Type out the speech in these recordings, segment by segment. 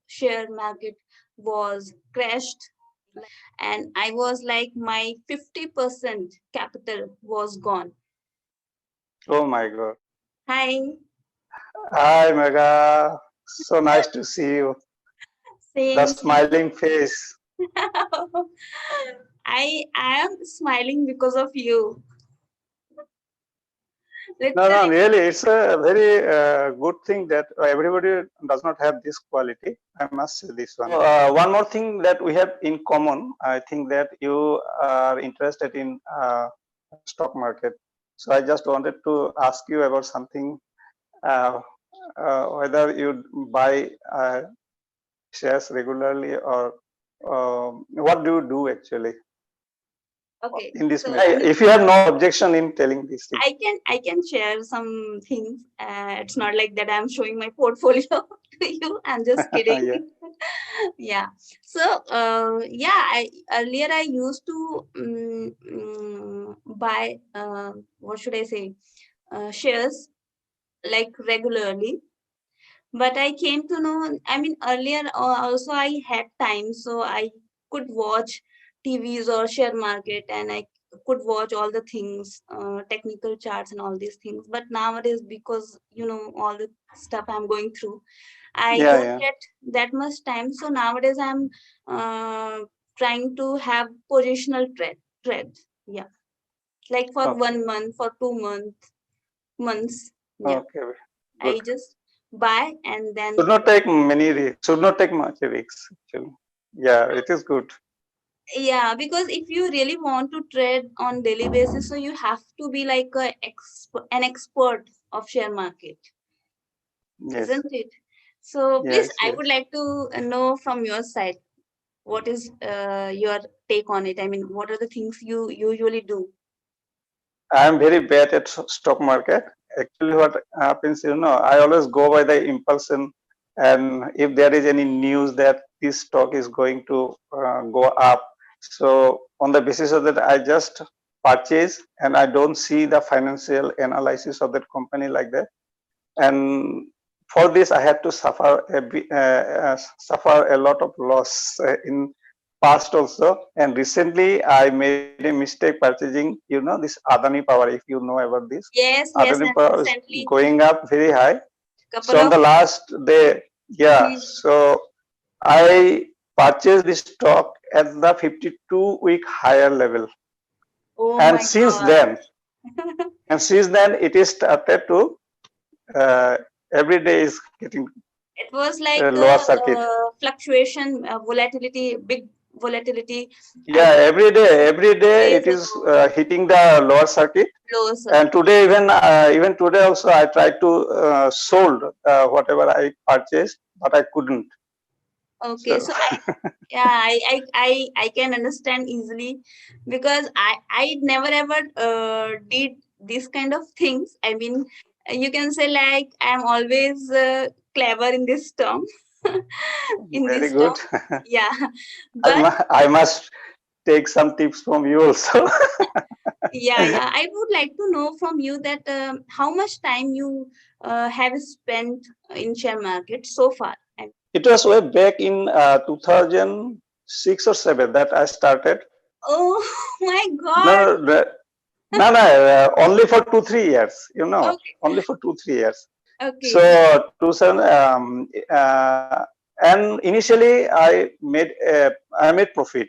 share market was crashed, and I was like my 50% capital was gone. Oh my God. Hi, Hi, Megha. So nice to see you. The same. smiling face. I am smiling because of you. No, no, Literally. really, it's a very good thing that everybody does not have this quality. I must say this one. One more thing that we have in common, I think that you are interested in stock market. So I just wanted to ask you about something, uh, whether you buy shares regularly or what do you do actually Okay, in this so matter? If you have no objection in telling this thing. I can share some things. It's not like that I'm showing my portfolio to you. I'm just kidding. Yeah. Yeah. So yeah, I earlier I used to buy what should I say, shares like regularly. But I came to know, I mean, earlier also I had time, so I could watch TVs or share market, and I could watch all the things, technical charts and all these things. But nowadays, because all the stuff I'm going through, I Yeah, don't yeah. get that much time. So nowadays I'm trying to have positional trade. Yeah, like for Okay. 1 month, for 2 months. Yeah, Okay. Good. I just buy and Should then. not take many risks. Should not take much risks actually. Yeah, it is good. Yeah, because if you really want to trade on daily basis, so you have to be like an expert of share market, Yes. isn't it? So please, Yes. I Yes. would like to know from your side, what is your take on it? I mean, what are the things you usually do? I am very bad at stock market. Actually, what happens, I always go by the impulsion, and if there is any news that this stock is going to go up, so on the basis of that, I just purchase, and I don't see the financial analysis of that company like that. And for this, I had to suffer a lot of loss in past also. And recently, I made a mistake purchasing, this Adani Power. If you know about this, Yes, yes, Adani and Power is recently going up very high. couple So on of. the last day, yeah. Hmm. So I purchased this stock at the 52-week higher level, Oh and my since God. then, it is started to uh, every day is getting It was like lower circuit. fluctuation, volatility, big volatility. I Yeah, think every day days it is ago, hitting the lower circuit. low And circuit. today, even today also, I tried to sold whatever I purchased, but I couldn't. Okay, So so yeah, I can understand easily, because I never ever did these kind of things. I mean, you can say like I'm always clever in this term, in very this good. term. Yeah, but I must take some tips from you also. yeah, I would like to know from you that how much time you have spent in share market so far. It was way back in 2006 or 7 that I started. Oh my No, God. no, only for 2 3 years. Okay, Only for 2 3 years. So okay. 2000, and initially I made profit.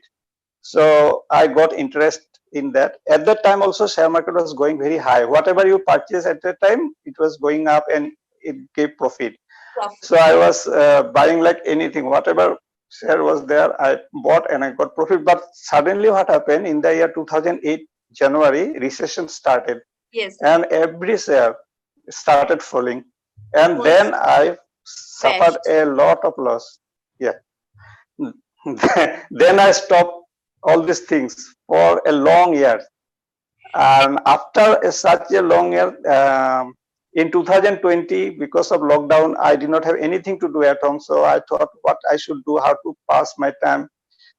So I got interest in that. At that time also share market was going very high. Whatever you purchase at that time, it was going up and it gave profit. Profit. So I was buying like anything, whatever share was there, I bought and I got profit. But suddenly what happened in the year 2008 January, recession started Yes, and every share started falling. And was then I suffered crashed. a lot of loss. Yeah. Then I stopped all these things for a long year. And after such a long year, in 2020, because of lockdown, I did not have anything to do at home. So I thought what I should do, how to pass my time.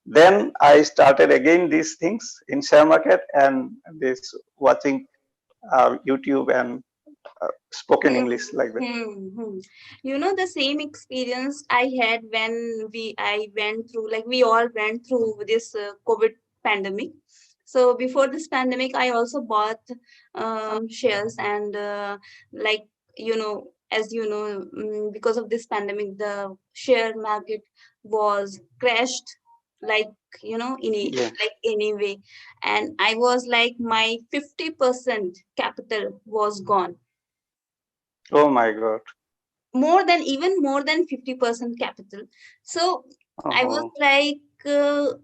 Then I started again these things in share market and this watching YouTube and spoken English like that. You know, the same experience I had when I went through, like we all went through this COVID pandemic. So before this pandemic, I also bought some shares, and like, you know, as you know, because of this pandemic, the share market was crashed, like, you know, Yeah. like anyway, and I was like, my 50% capital was gone. Oh my God. More than, even more than 50% capital. So I was Oh,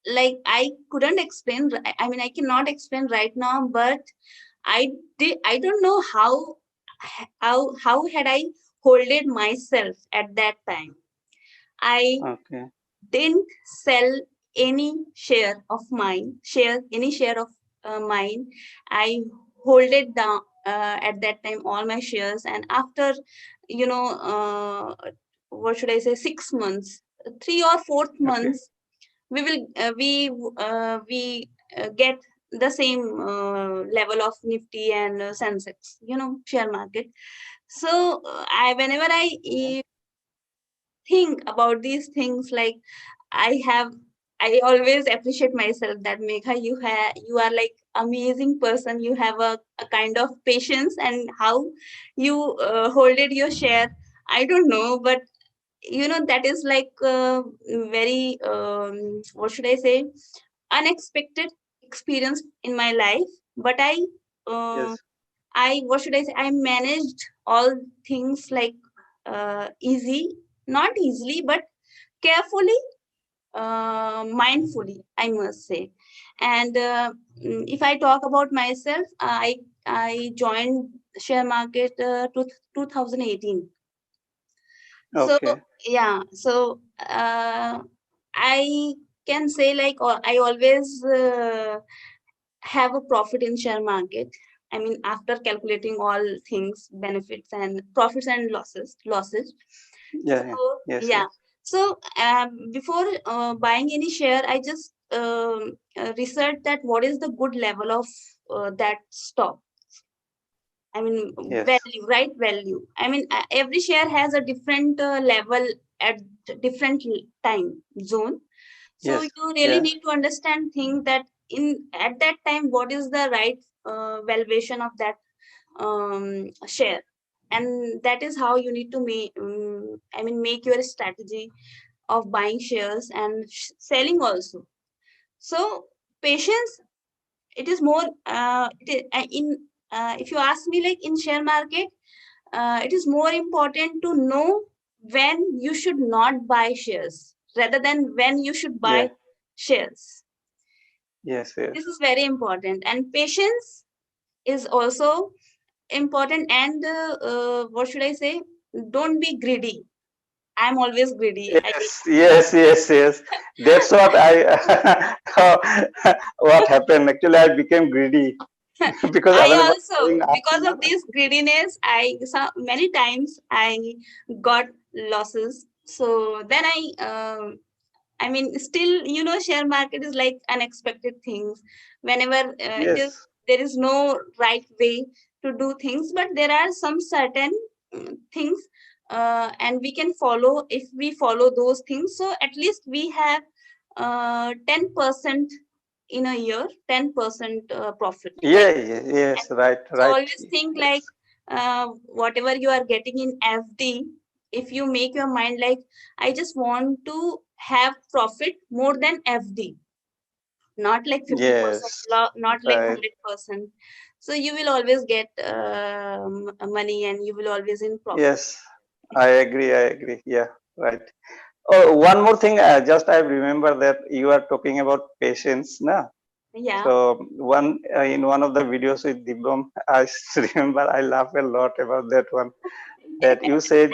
like I couldn't explain. I mean, I cannot explain right now, but I don't know how had I holded myself at that time. I okay. didn't sell any share of mine. I hold it down at that time, all my shares, and after, you know, what should I say, 6 months, 3 or 4 Okay. months, we will we get the same level of Nifty and Sensex, you know, share market. So I whenever I Yeah. think about these things, like I have, I always appreciate myself that Megha, you are like amazing person. You have a kind of patience, and how you holded your share, I don't know, but you know, that is like very what should I say, unexpected experience in my life. But uh, Yes. I what should I say, I managed all things like easy, not easily, but carefully, mindfully, I must say. And if I talk about myself, I joined share market to 2018. So Okay. yeah, so I can say like, I always have a profit in share market. I mean, after calculating all things, benefits and profits and losses. Yeah. Yeah. So Yes. yeah. Yes. So before buying any share, I just research that what is the good level of that stock. I mean, Yes. value, right? Value. I mean, every share has a different level at different time zone. So Yes. you really Yeah. need to understand things that in at that time, what is the right valuation of that share, and that is how you need to make. I mean, make your strategy of buying shares and selling also. So patience, it is more in if you ask me, like in share market, it is more important to know when you should not buy shares rather than when you should buy Yeah. shares. Yes. Yes. This is very important, and patience is also important. And what should I say, don't be greedy. I'm always greedy. Yes. Yes. Yes. Yes. That's what I. What happened? Actually, I became greedy because I everybody also, saying, because asking, of this greediness, many times I got losses. So then I mean, still, you know, share market is like unexpected things. Whenever yes. there is no right way to do things, but there are some certain things, and we can follow if we follow those things. So at least we have 10% in a year, 10% profit, Yeah. right? Yeah. Yes. Right. So Right. always think like, Yes. whatever you are getting in FD, if you make your mind like, I just want to have profit more than FD, not like 50%, Yes. not like Right. 100%. So you will always get money, and you will always in profit. Yes. I agree. I agree. Yeah. Right. Oh, one more thing. Just I remember that you are talking about patience, na? Yeah. So one in one of the videos with Dibam, I remember I laugh a lot about that one. That you said,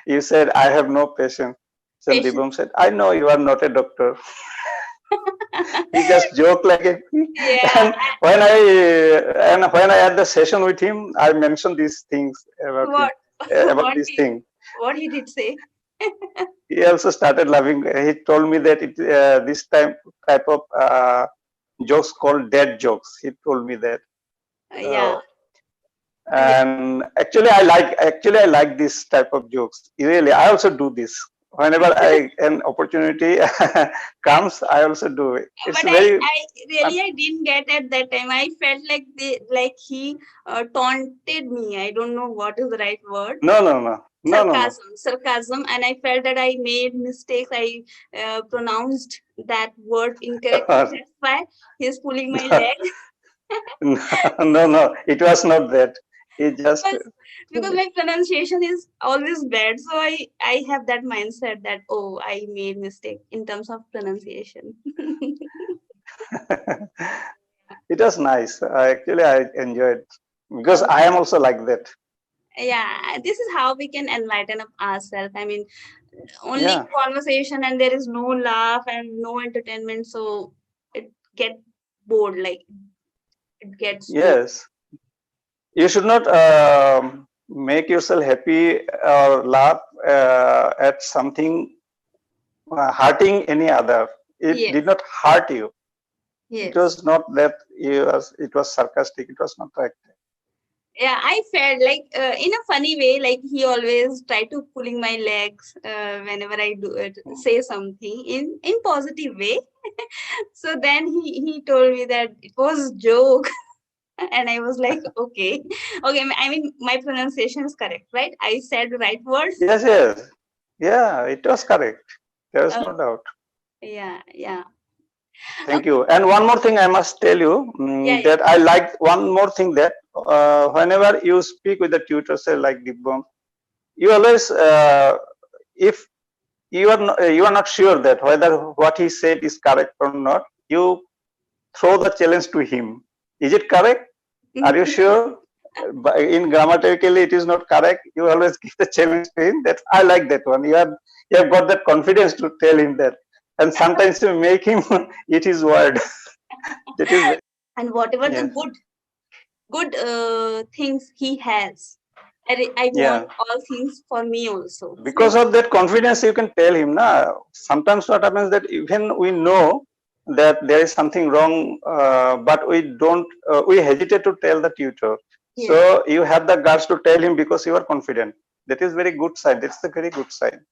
you said I have no patience. So Patience. Dibam said, I know you are not a doctor. He just joked like a, Yeah. and when I had the session with him, I mentioned these things about him, What about what this thing. he did say? He also started laughing. He told me that this type of jokes called dead jokes. He told me that. Yeah. Uh, And actually I like this type of jokes. Really, I also do this. Whenever an opportunity comes, I also do it. It's But very I really I didn't get at that time. I felt like he taunted me. I don't know what is the right word. no. Sarcasm, and I felt that I made mistakes. I pronounced that word incorrectly. That's why he's pulling my leg. No. It was not that. It just because because my pronunciation is always bad, so I have that mindset that, oh, I made mistake in terms of pronunciation. it was nice. I enjoyed because Oh, I am also like that. yeah, this is how we can enlighten up ourselves. I mean, only Yeah. conversation and there is no laugh and no entertainment, so it get bored, like it gets bored. Yes. You should not make yourself happy or laugh at something hurting any other. It did Yes, not hurt you. It yes. was not that it was sarcastic. It was not like that. Yeah, I felt like in a funny way, like he always try to pulling my legs whenever I do it, say something in positive way. So then he told me that it was joke, and I was like, okay, okay. I mean, my pronunciation is correct, right? I said the right word. Yes. Yeah, it was correct. There is Uh, no doubt. yeah, yeah. Thank Okay. you. And one more thing I must tell you Yeah, yeah. that I like one more thing that whenever you speak with the tutor, say like Dibbam, you always, if you are not sure that whether what he said is correct or not, you throw the challenge to him. Is it correct? Are you sure? In grammatically it is not correct. You always give the challenge to him. That I like that one. You have got that confidence to tell him that, and sometimes you make him eat his word. That is And whatever the yes, good things he has, I want yeah. all things for me also. Because of that confidence, you can tell him. Na sometimes what happens that even we know that there is something wrong, but we don't. We hesitate to tell the tutor. Yes. So you have the guts to tell him because you are confident. That is very good sign. That's a very good sign.